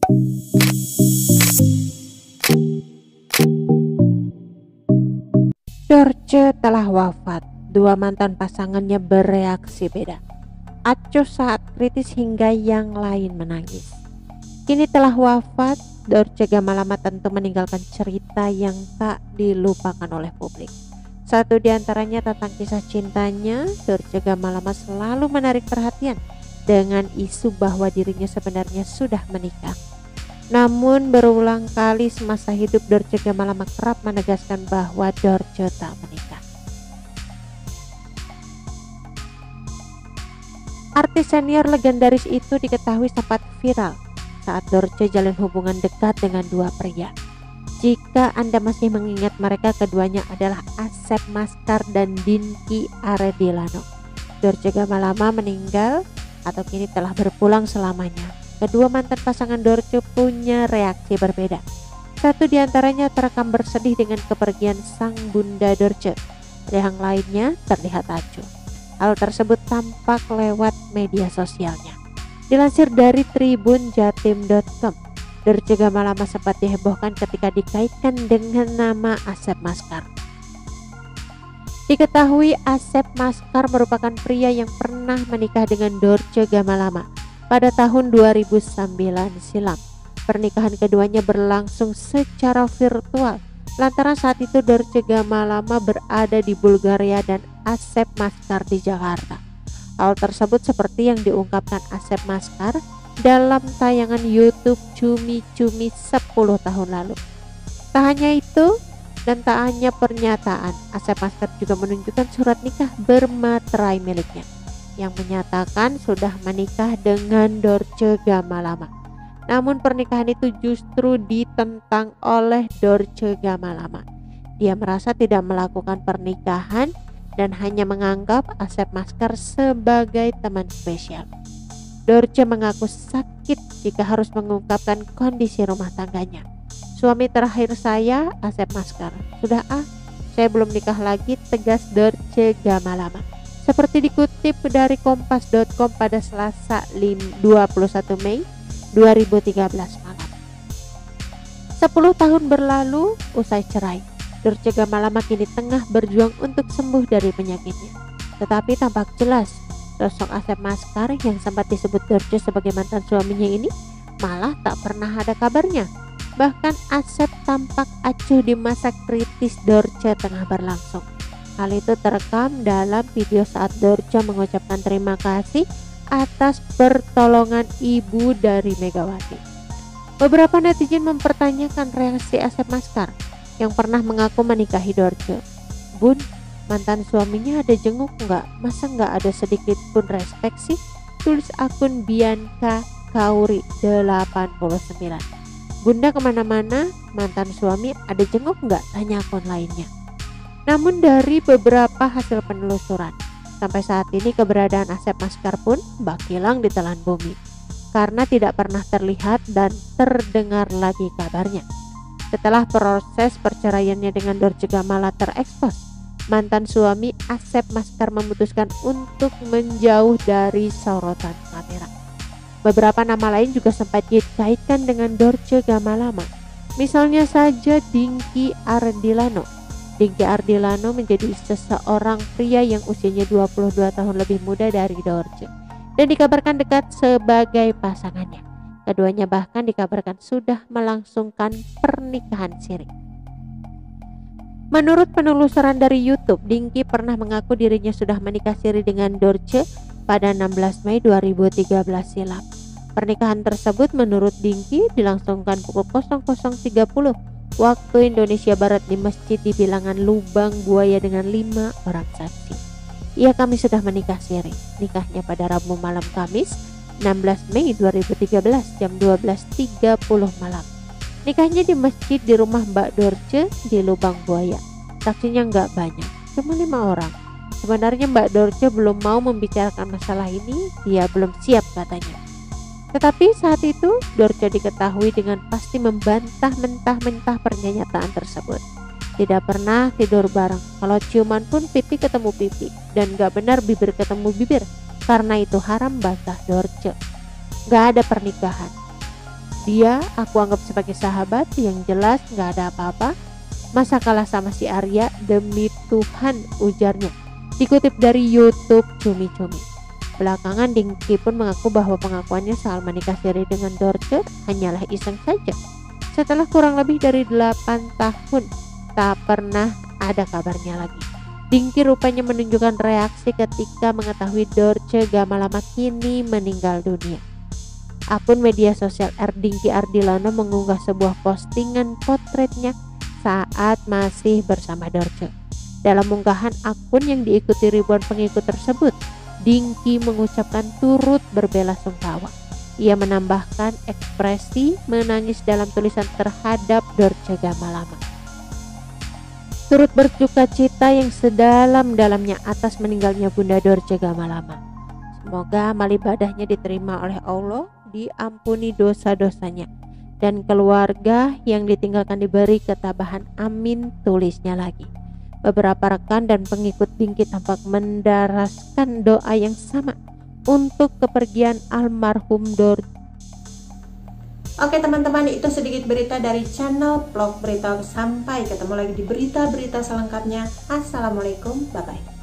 Dorce telah wafat. Dua mantan pasangannya bereaksi beda. Acuh saat kritis hingga yang lain menangis. Kini telah wafat, Dorce Gamalama tentu meninggalkan cerita yang tak dilupakan oleh publik. Satu di antaranya tentang kisah cintanya. Dorce Gamalama selalu menarik perhatian dengan isu bahwa dirinya sebenarnya sudah menikah. Namun berulang kali semasa hidup Dorce Gamalama kerap menegaskan bahwa Dorce tak menikah. Artis senior legendaris itu diketahui sempat viral saat Dorce jalin hubungan dekat dengan dua pria. Jika Anda masih mengingat, mereka keduanya adalah Asep Maskar dan Dinky Aredilano. Dorce Gamalama meninggal atau kini telah berpulang selamanya. Kedua mantan pasangan Dorce punya reaksi berbeda. Satu di antaranya terekam bersedih dengan kepergian sang bunda Dorce. Yang lainnya terlihat acuh. Hal tersebut tampak lewat media sosialnya. Dilansir dari tribunjatim.com, Dorce Gamalama sempat dihebohkan ketika dikaitkan dengan nama Asep Maskar. Diketahui Asep Maskar merupakan pria yang pernah menikah dengan Dorce Gamalama pada tahun 2009 silam. Pernikahan keduanya berlangsung secara virtual lantaran saat itu Dorce Gamalama berada di Bulgaria dan Asep Maskar di Jakarta. Hal tersebut seperti yang diungkapkan Asep Maskar dalam tayangan YouTube Cumi Cumi 10 tahun lalu. Tak hanya itu dan tak hanya pernyataan, Asep Maskar juga menunjukkan surat nikah bermaterai miliknya yang menyatakan sudah menikah dengan Dorce Gamalama. Namun pernikahan itu justru ditentang oleh Dorce Gamalama. Dia merasa tidak melakukan pernikahan dan hanya menganggap Asep Maskar sebagai teman spesial. Dorce mengaku sakit jika harus mengungkapkan kondisi rumah tangganya. Suami terakhir saya, Asep Maskar. Sudah saya belum nikah lagi, tegas Dorce Gamalama. Seperti dikutip dari kompas.com pada Selasa 21 Mei 2013 malam. 10 tahun berlalu usai cerai, Dorce Gamalama kini tengah berjuang untuk sembuh dari penyakitnya. Tetapi tampak jelas sosok Asep Maskar yang sempat disebut Dorce sebagai mantan suaminya ini malah tak pernah ada kabarnya. Bahkan Asep tampak acuh di masa kritis Dorce tengah berlangsung. Hal itu terekam dalam video saat Dorce mengucapkan terima kasih atas pertolongan ibu dari Megawati. Beberapa netizen mempertanyakan reaksi Asep Maskar yang pernah mengaku menikahi Dorce. Bun, mantan suaminya ada jenguk nggak? Masa nggak ada sedikit pun respek sih? Tulis akun Bianca Kauri 89. Bunda kemana-mana, mantan suami ada jenguk nggak? Tanya akun lainnya. Namun dari beberapa hasil penelusuran, sampai saat ini keberadaan Asep Maskar pun bak hilang di telan bumi karena tidak pernah terlihat dan terdengar lagi kabarnya. Setelah proses perceraiannya dengan Dorce Gamalama terekspos, mantan suami Asep Maskar memutuskan untuk menjauh dari sorotan kamera. Beberapa nama lain juga sempat dikaitkan dengan Dorce Gamalama. Misalnya saja Dinky Aredilano. Dinky Aredilano menjadi seseorang pria yang usianya 22 tahun lebih muda dari Dorce dan dikabarkan dekat sebagai pasangannya. Keduanya bahkan dikabarkan sudah melangsungkan pernikahan siri. Menurut penelusuran dari YouTube, Dinky pernah mengaku dirinya sudah menikah siri dengan Dorce pada 16 Mei 2013 silam. Pernikahan tersebut menurut Dinky dilangsungkan pukul 00.30 waktu Indonesia Barat di masjid di bilangan Lubang Buaya dengan 5 orang saksi. Kami sudah menikah siri. Nikahnya pada Rabu malam Kamis 16 Mei 2013 jam 12.30 malam. Nikahnya di masjid di rumah Mbak Dorce di Lubang Buaya. Saksinya nggak banyak, cuma 5 orang. Sebenarnya Mbak Dorce belum mau membicarakan masalah ini, dia belum siap katanya. Tetapi saat itu Dorce diketahui dengan pasti membantah mentah-mentah pernyataan tersebut. Tidak pernah tidur bareng, kalau ciuman pun pipi ketemu pipi, dan gak benar bibir ketemu bibir, karena itu haram, bantah Dorce. Gak ada pernikahan. Dia aku anggap sebagai sahabat, yang jelas gak ada apa-apa. Masa kalah sama si Arya, demi Tuhan, ujarnya. Dikutip dari YouTube Cumi-Cumi. Belakangan Dinky pun mengaku bahwa pengakuannya soal menikah siri dengan Dorce hanyalah iseng saja. Setelah kurang lebih dari 8 tahun, tak pernah ada kabarnya lagi. Dinky rupanya menunjukkan reaksi ketika mengetahui Dorce Gamalama kini meninggal dunia. Akun media sosial Dinky Ardilano mengunggah sebuah postingan potretnya saat masih bersama Dorce. Dalam unggahan akun yang diikuti ribuan pengikut tersebut, Dinky mengucapkan turut berbelasungkawa. Ia menambahkan ekspresi menangis dalam tulisan terhadap Dorce Gamalama. Turut berduka cita yang sedalam-dalamnya atas meninggalnya Bunda Dorce Gamalama. Semoga amal ibadahnya diterima oleh Allah, diampuni dosa-dosanya, dan keluarga yang ditinggalkan diberi ketabahan, amin, tulisnya lagi. Beberapa rekan dan pengikut Dinky tampak mendaraskan doa yang sama untuk kepergian almarhum Dorce. Oke teman-teman, itu sedikit berita dari channel Vlog Berita. Sampai ketemu lagi di berita-berita selengkapnya. Assalamualaikum, bye-bye.